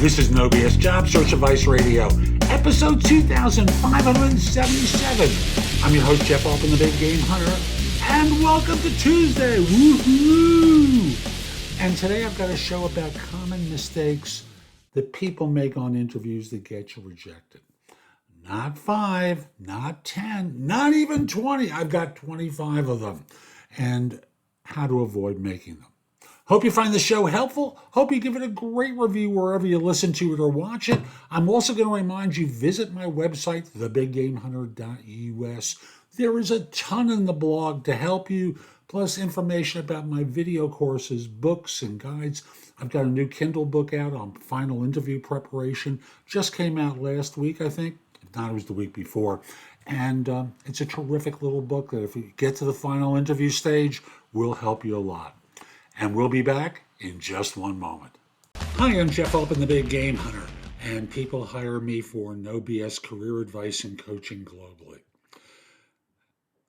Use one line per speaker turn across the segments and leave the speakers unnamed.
This is No BS Job Search Advice Radio, episode 2577. I'm your host, Jeff Altman, the Big Game Hunter, and welcome to Tuesday. Woohoo! And today I've got a show about common mistakes that people make on interviews that get you rejected. Not 5, not 10, not even 20. I've got 25 of them, and how to avoid making them. Hope you find the show helpful. Hope you give it a great review wherever you listen to it or watch it. I'm also going to remind you, visit my website, thebiggamehunter.us. There is a ton in the blog to help you, plus information about my video courses, books, and guides. I've got a new Kindle book out on final interview preparation. Just came out last week, I think. If not, it was the week before. And it's a terrific little book that if you get to the final interview stage, will help you a lot. And we'll be back in just one moment. Hi, I'm Jeff Altman, the Big Game Hunter, and people hire me for no BS career advice and coaching globally.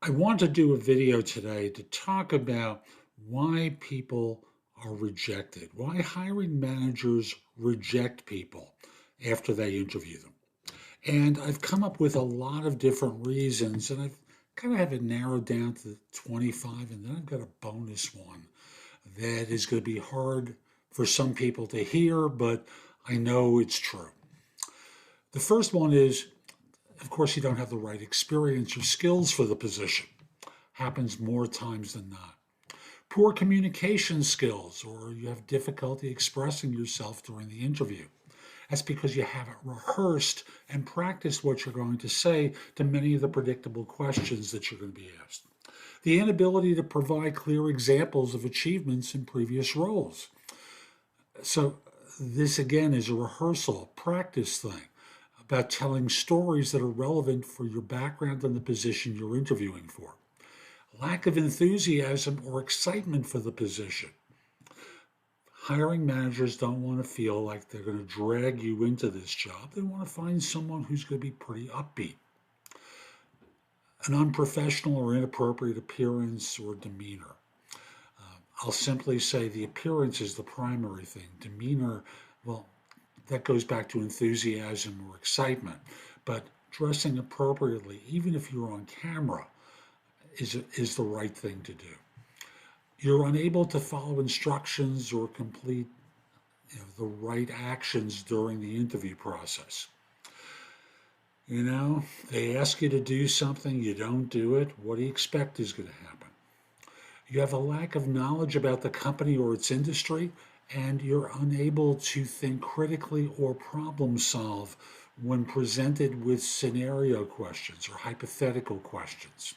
I want to do a video today to talk about why people are rejected, why hiring managers reject people after they interview them. And I've come up with a lot of different reasons, and I've kind of have it narrowed down to 25, and then I've got a bonus one that is going to be hard for some people to hear, but I know it's true. The first one is, of course, you don't have the right experience or skills for the position. Happens more times than not. Poor communication skills, or you have difficulty expressing yourself during the interview. That's because you haven't rehearsed and practiced what you're going to say to many of the predictable questions that you're going to be asked. The inability to provide clear examples of achievements in previous roles. So this, again, is a rehearsal, practice thing about telling stories that are relevant for your background and the position you're interviewing for. Lack of enthusiasm or excitement for the position. Hiring managers don't want to feel like they're going to drag you into this job. They want to find someone who's going to be pretty upbeat. An unprofessional or inappropriate appearance or demeanor. I'll simply say the appearance is the primary thing. Demeanor, well, that goes back to enthusiasm or excitement. But dressing appropriately, even if you're on camera, is the right thing to do. You're unable to follow instructions or complete the right actions during the interview process. They ask you to do something, you don't do it. What do you expect is going to happen? You have a lack of knowledge about the company or its industry, and you're unable to think critically or problem solve when presented with scenario questions or hypothetical questions.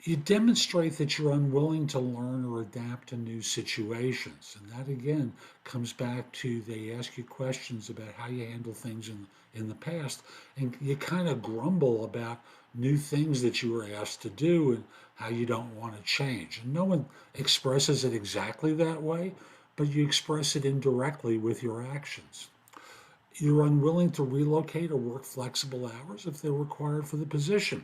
You demonstrate that you're unwilling to learn or adapt to new situations. And that, again, comes back to they ask you questions about how you handle things in the past. And you kind of grumble about new things that you were asked to do and how you don't want to change. And no one expresses it exactly that way, but you express it indirectly with your actions. You're unwilling to relocate or work flexible hours if they're required for the position.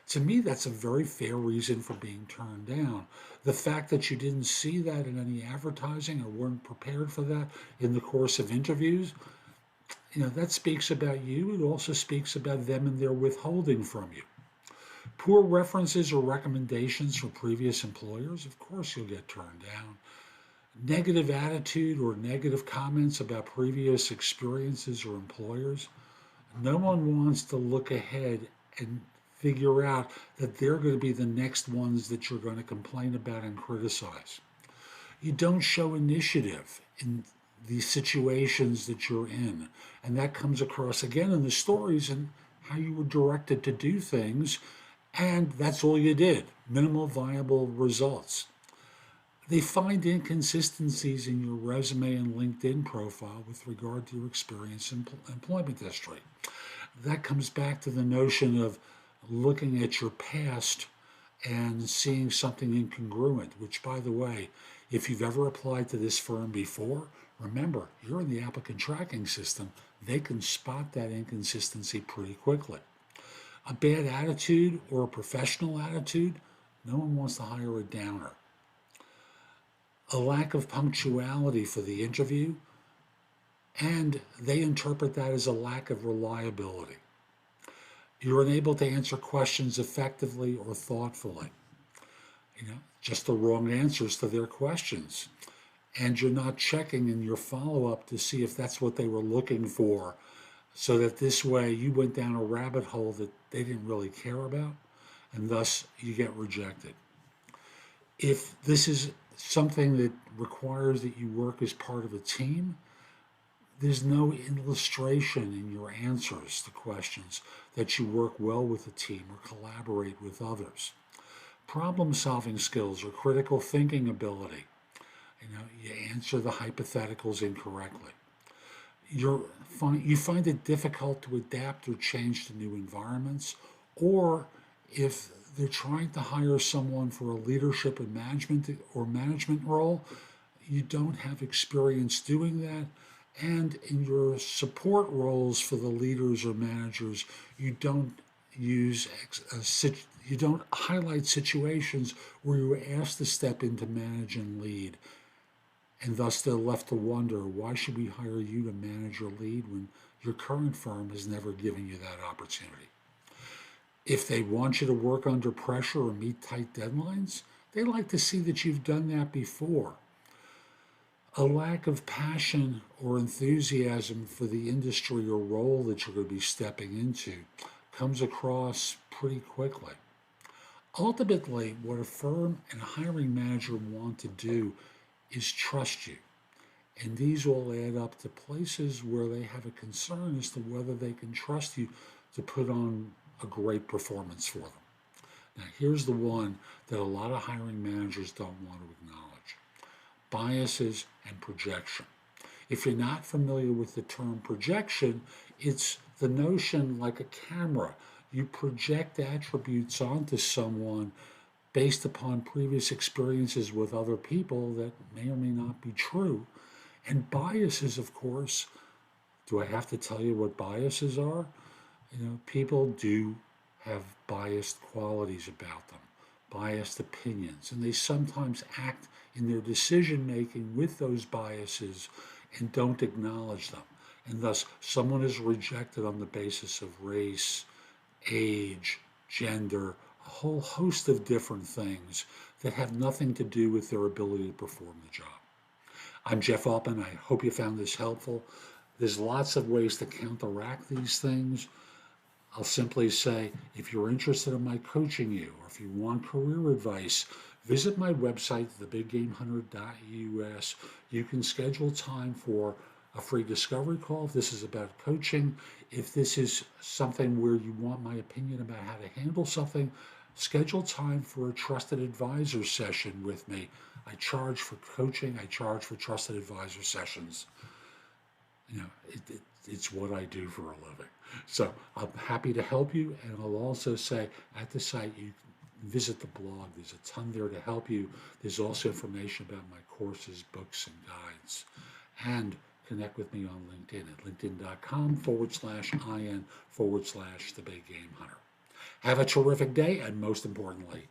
To me, that's a very fair reason for being turned down. The fact that you didn't see that in any advertising or weren't prepared for that in the course of interviews, that speaks about you. It also speaks about them and their withholding from you. Poor references or recommendations from previous employers, of course you'll get turned down. Negative attitude or negative comments about previous experiences or employers. No one wants to look ahead and figure out that they're going to be the next ones that you're going to complain about and criticize. You don't show initiative in the situations that you're in. And that comes across again in the stories and how you were directed to do things. And that's all you did. Minimal viable results. They find inconsistencies in your resume and LinkedIn profile with regard to your experience in employment history. That comes back to the notion of looking at your past and seeing something incongruent, which, by the way, if you've ever applied to this firm before, remember, you're in the applicant tracking system. They can spot that inconsistency pretty quickly. A bad attitude or a professional attitude, no one wants to hire a downer. A lack of punctuality for the interview, and they interpret that as a lack of reliability. You're unable to answer questions effectively or thoughtfully. Just the wrong answers to their questions. And you're not checking in your follow-up to see if that's what they were looking for, so that this way you went down a rabbit hole that they didn't really care about, and thus you get rejected. If this is something that requires that you work as part of a team, there's no illustration in your answers to questions that you work well with a team or collaborate with others. Problem solving skills or critical thinking ability. You answer the hypotheticals incorrectly. You find it difficult to adapt or change to new environments, or if they're trying to hire someone for a leadership and management role, you don't have experience doing that. And in your support roles for the leaders or managers, you don't you don't highlight situations where you were asked to step in to manage and lead. And thus they're left to wonder, why should we hire you to manage or lead when your current firm has never given you that opportunity? If they want you to work under pressure or meet tight deadlines, they like to see that you've done that before. A lack of passion or enthusiasm for the industry or role that you're going to be stepping into comes across pretty quickly. Ultimately, what a firm and a hiring manager want to do is trust you. And these all add up to places where they have a concern as to whether they can trust you to put on a great performance for them. Now, here's the one that a lot of hiring managers don't want to acknowledge: biases and projection. If you're not familiar with the term projection, it's the notion like a camera. You project attributes onto someone based upon previous experiences with other people that may or may not be true. And biases, of course, do I have to tell you what biases are? People do have biased qualities about them, biased opinions, and they sometimes act in their decision making with those biases and don't acknowledge them. And thus, someone is rejected on the basis of race, age, gender, a whole host of different things that have nothing to do with their ability to perform the job. I'm Jeff Altman. I hope you found this helpful. There's lots of ways to counteract these things. I'll simply say, if you're interested in my coaching you, or if you want career advice, visit my website, thebiggamehunter.us. You can schedule time for a free discovery call if this is about coaching. If this is something where you want my opinion about how to handle something, schedule time for a trusted advisor session with me. I charge for coaching. I charge for trusted advisor sessions. It's what I do for a living. So I'm happy to help you. And I'll also say at the site, you visit the blog. There's a ton there to help you. There's also information about my courses, books, and guides. And connect with me on LinkedIn at linkedin.com/IN/the Big Game Hunter. Have a terrific day, and most importantly,